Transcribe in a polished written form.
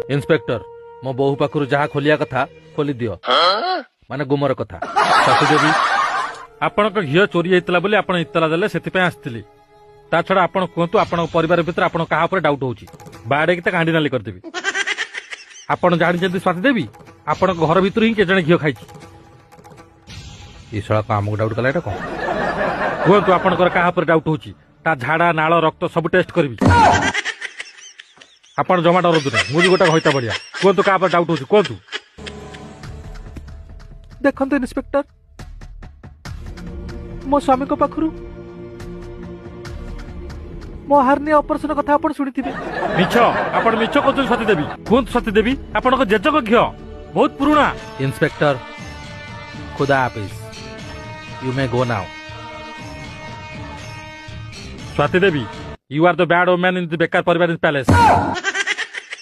inspector मो बोहू पाखरु जहाँ खोलिया कथा खोली दियो माने गुमर कथा सासुदेवी आपण घीओ चोरी होता बोली आपण इतला देले से आसती ता छड़ा आपण कहतु आपण परिवार भितर आपण कहा पर डाउट होची बाड़े की हांडी नाली करदेवी आपण जानी स्वाति देवी आपण घर भितर ही केजणे घीओ खाई ईशा को आमको डाउट कला कौन कहतु आपणकर कहा पर डाउट होची ता झाड़ा नाल रक्त सब टेस्ट करबी आपण जमा डरतु ना मुझे गोटा हईता बढ़िया कहतु कहा पर डाउट होची कहतु देखते इन्स्पेक्टर मो स्वामी को पाखरु मो हार्निया ऑपरेशन कथा आपण सुनिथिबे मिछ आपण मिछ कहतु सती देवी कहतु सती देवी आपण को जेजक घियो बहुत पुराना इंस्पेक्टर खुदा हाफिज you may go now Swati Devi you are the bad woman in the बेकार परिवार इन पैलेस